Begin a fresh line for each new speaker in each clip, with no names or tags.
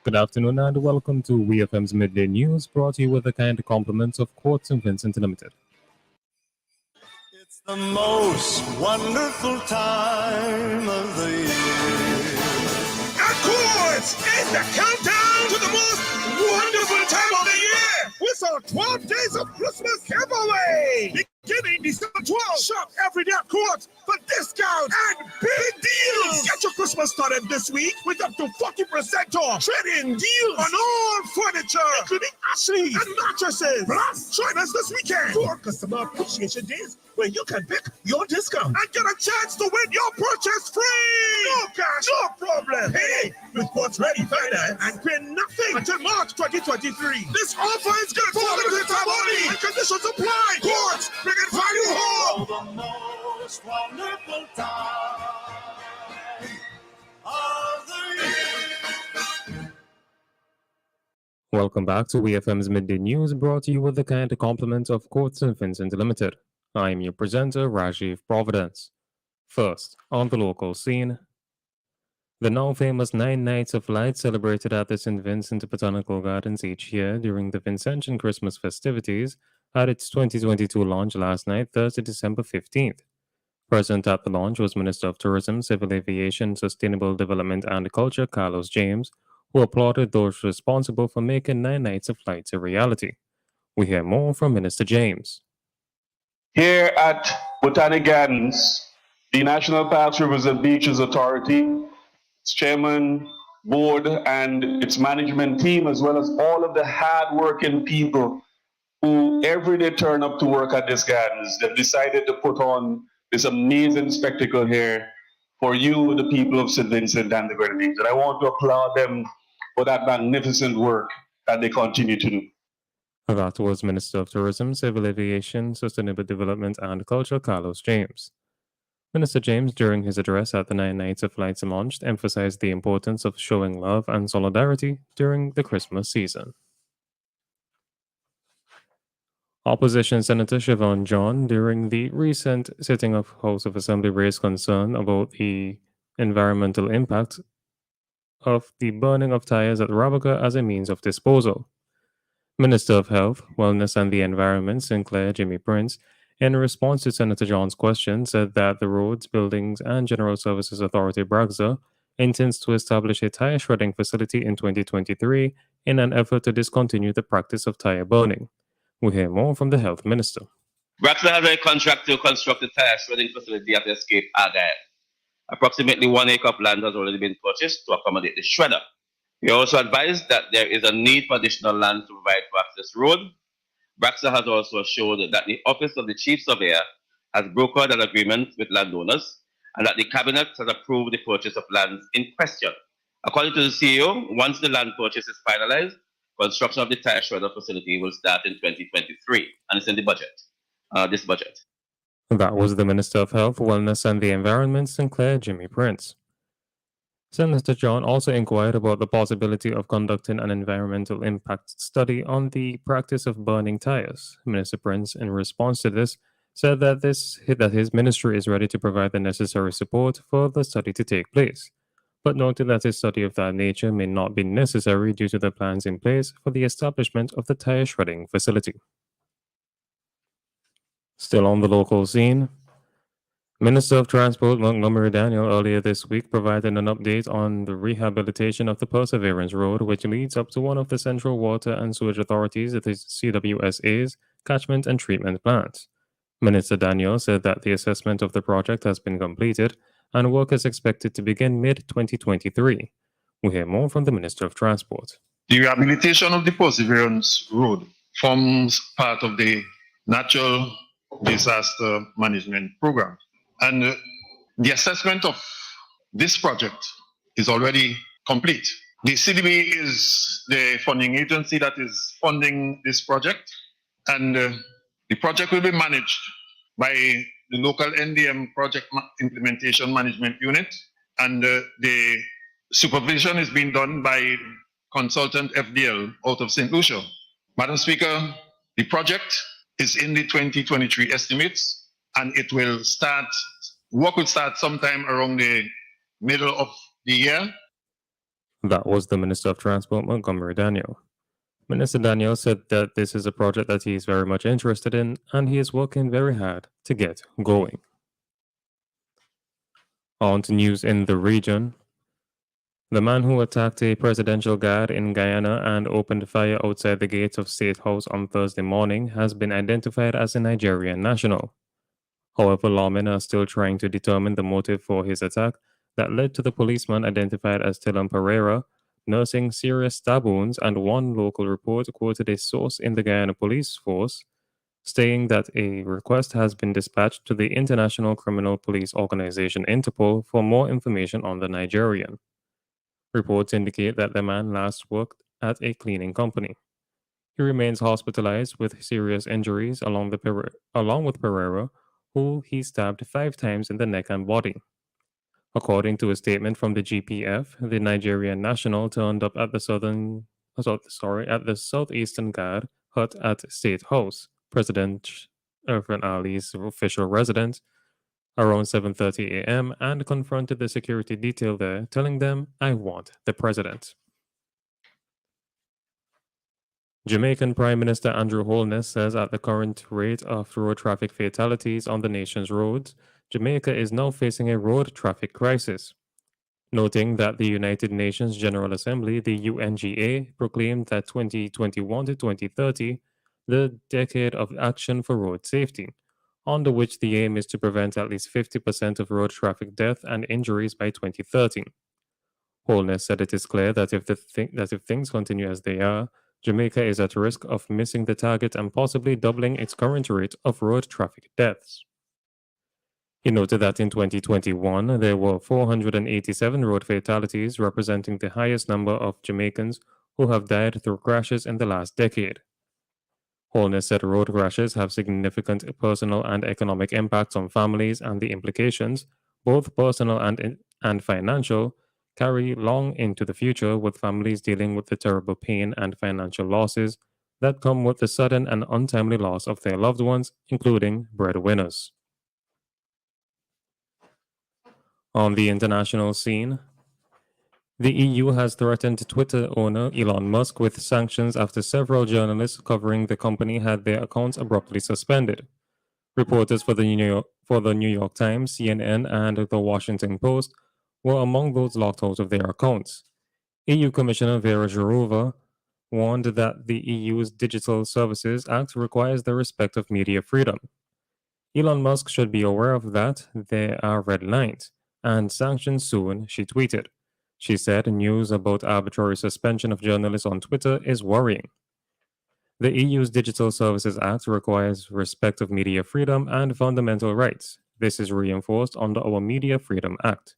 Good afternoon and welcome to WEFM's Midday News, brought to you with the kind compliments of Court St. Vincent Limited.
It's the most wonderful time of the year.
Of course, it's the countdown to the most wonderful time of the year. With our 12 days of Christmas giveaway. Beginning December 12th, shop every day at Court for discounts and big deals. Get your Christmas started this week with up to 40% off. Trade-in deals on all furniture, including Ashley and mattresses. Plus, join us this weekend for customer appreciation days where you can pick your discount and get a chance to win your purchase free. No cash, no problem. Hey, with Court's ready finance and pay nothing until March 2023. This offer is good for limited time only and conditions apply. Court, bring it value home.
The most wonderful time of the year.
Welcome back to WEFM's Midday News, brought to you with the kind compliments of Court St. Vincent Limited. I am your presenter, Rajiv Providence. First, on the local scene, the now famous 9 Nights of Light celebrated at the St. Vincent Botanical Gardens each year during the Vincentian Christmas festivities had its 2022 launch last night, Thursday, December 15th. Present at the launch was Minister of Tourism, Civil Aviation, Sustainable Development and Culture, Carlos James, who applauded those responsible for making 9 Nights of Light a reality. We hear more from Minister James.
Here at Botanic Gardens, the National Parks, Rivers and Beaches Authority, its chairman, board, and its management team, as well as all of the hard-working people who every day turn up to work at these gardens, they've decided to put on this amazing spectacle here for you, the people of St. Vincent and the Grenadines. And I want to applaud them for that magnificent work that they continue to do.
That was Minister of Tourism, Civil Aviation, Sustainable Development and Culture, Carlos James. Minister James, during his address at the 9 Nights of Lights launch, emphasized the importance of showing love and solidarity during the Christmas season. Opposition Senator Siobhan John, during the recent sitting of House of Assembly, raised concern about the environmental impact of the burning of tires at Rabaca as a means of disposal. Minister of Health, Wellness and the Environment, Sinclair Jimmy Prince, in response to Senator John's question, said that the Roads, Buildings and General Services Authority, BRAGZA, intends to establish a tire shredding facility in 2023 in an effort to discontinue the practice of tire burning. We hear more from the Health Minister.
BRAGZA has a contract to construct a tire shredding facility at Escape Argyle. Approximately 1 acre of land has already been purchased to accommodate the shredder. We also advised that there is a need for additional land to provide for access road. BRAGZA has also assured that the Office of the Chief Surveyor has brokered an agreement with landowners and that the Cabinet has approved the purchase of lands in question. According to the CEO, once the land purchase is finalized, construction of the tire shredder facility will start in 2023, and it's in the budget, this budget.
That was the Minister of Health, Wellness and the Environment, Sinclair Jimmy Prince. Senator John also inquired about the possibility of conducting an environmental impact study on the practice of burning tires. Minister Prince, in response to this, said that his ministry is ready to provide the necessary support for the study to take place, but noted that a study of that nature may not be necessary due to the plans in place for the establishment of the tire shredding facility. Still on the local scene, Minister of Transport Montgomery Daniel earlier this week provided an update on the rehabilitation of the Perseverance Road, which leads up to one of the Central Water and Sewage Authority's, the CWSA's, catchment and treatment plants. Minister Daniel said that the assessment of the project has been completed and work is expected to begin mid-2023. We hear more from the Minister of Transport.
The rehabilitation of the Perseverance Road forms part of the Natural Disaster Management Program. And the assessment of this project is already complete. The CDB is the funding agency that is funding this project, and the project will be managed by the local NDM Project Implementation Management Unit, and the supervision is being done by consultant FDL out of St. Lucia. Madam Speaker, the project is in the 2023 estimates, and it will start work would start sometime around the middle of the year.
That was the Minister of Transport, Montgomery Daniel. Minister Daniel said that this is a project that he is very much interested in and he is working very hard to get going. On to news in the region. The man who attacked a presidential guard in Guyana and opened fire outside the gates of State House on Thursday morning has been identified as a Nigerian national. However, lawmen are still trying to determine the motive for his attack that led to the policeman identified as Tilam Pereira nursing serious stab wounds, and one local report quoted a source in the Guyana police force stating that a request has been dispatched to the International Criminal Police Organization Interpol for more information on the Nigerian. Reports indicate that the man last worked at a cleaning company. He remains hospitalized with serious injuries along with Pereira, who he stabbed 5 times in the neck and body. According to a statement from the GPF, the Nigerian national turned up at the Southeastern Guard hut at State House, President Irfan Ali's official residence, around 7:30 a.m. and confronted the security detail there, telling them, "I want the president." Jamaican Prime Minister Andrew Holness says at the current rate of road traffic fatalities on the nation's roads, Jamaica is now facing a road traffic crisis. Noting that the United Nations General Assembly, the UNGA, proclaimed that 2021 to 2030, the decade of action for road safety, under which the aim is to prevent at least 50% of road traffic death and injuries by 2030. Holness said it is clear that if things continue as they are, Jamaica is at risk of missing the target and possibly doubling its current rate of road traffic deaths. He noted that in 2021, there were 487 road fatalities, representing the highest number of Jamaicans who have died through crashes in the last decade. Holness said road crashes have significant personal and economic impacts on families, and the implications, both personal and financial, carry long into the future, with families dealing with the terrible pain and financial losses that come with the sudden and untimely loss of their loved ones, including breadwinners. On the international scene, the EU has threatened Twitter owner Elon Musk with sanctions after several journalists covering the company had their accounts abruptly suspended. Reporters for the New York Times, CNN, and the Washington Post were among those locked out of their accounts. EU Commissioner Vera Jourova warned that the EU's Digital Services Act requires the respect of media freedom. Elon Musk should be aware of that there are red lines and sanctions soon, she tweeted. She said news about arbitrary suspension of journalists on Twitter is worrying. The EU's Digital Services Act requires respect of media freedom and fundamental rights. This is reinforced under our Media Freedom Act.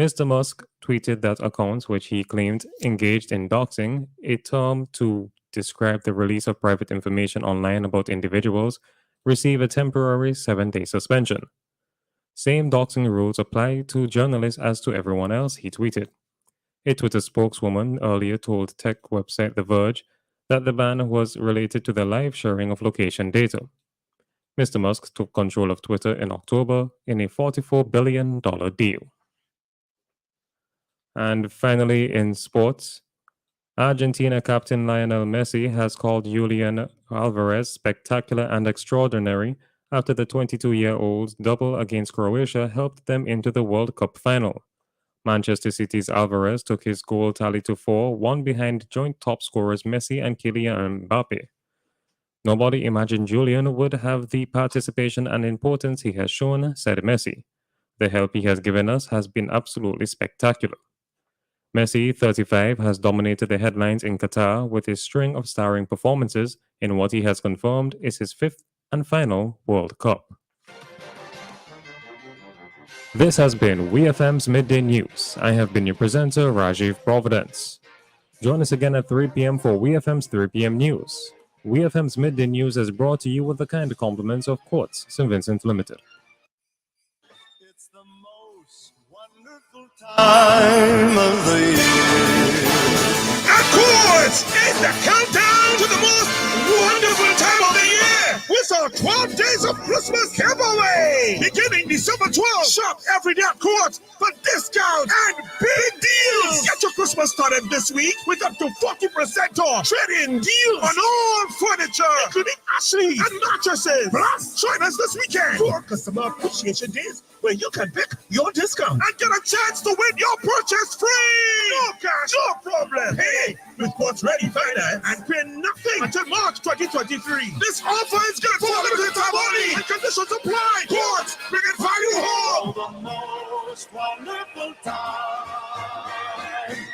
Mr. Musk tweeted that accounts which he claimed engaged in doxing, a term to describe the release of private information online about individuals, receive a temporary 7-day suspension. Same doxing rules apply to journalists as to everyone else, he tweeted. A Twitter spokeswoman earlier told tech website The Verge that the ban was related to the live sharing of location data. Mr. Musk took control of Twitter in October in a $44 billion deal. And finally, in sports, Argentina captain Lionel Messi has called Julian Alvarez spectacular and extraordinary after the 22-year-old's double against Croatia helped them into the World Cup final. Manchester City's Alvarez took his goal tally to 4, one behind joint top scorers Messi and Kylian Mbappe. Nobody imagined Julian would have the participation and importance he has shown, said Messi. The help he has given us has been absolutely spectacular. Messi, 35, has dominated the headlines in Qatar with a string of starring performances in what he has confirmed is his 5th and final World Cup. This has been WEFM's Midday News. I have been your presenter, Rajiv Providence. Join us again at 3 p.m. for WEFM's 3 p.m. News. WEFM's Midday News is brought to you with the kind compliments of Quartz St. Vincent Limited.
It's the most wonderful time of the year.
Of course, it's the countdown to the most wonderful time of the year. We're our 12 days of Christmas giveaway. Beginning December 12th. Shop every day at Courts for discounts and big deals. Get your Christmas started this week with up to 40% off. Trade-in deals on all furniture, including Ashley and mattresses. Plus, join us this weekend for Customer Appreciation Days, where you can pick your discount and get a chance to win your purchase free. No cash, no problem. Hey, with what's ready finance and pay nothing until March 2023. This offer is good for limited time only and conditions apply.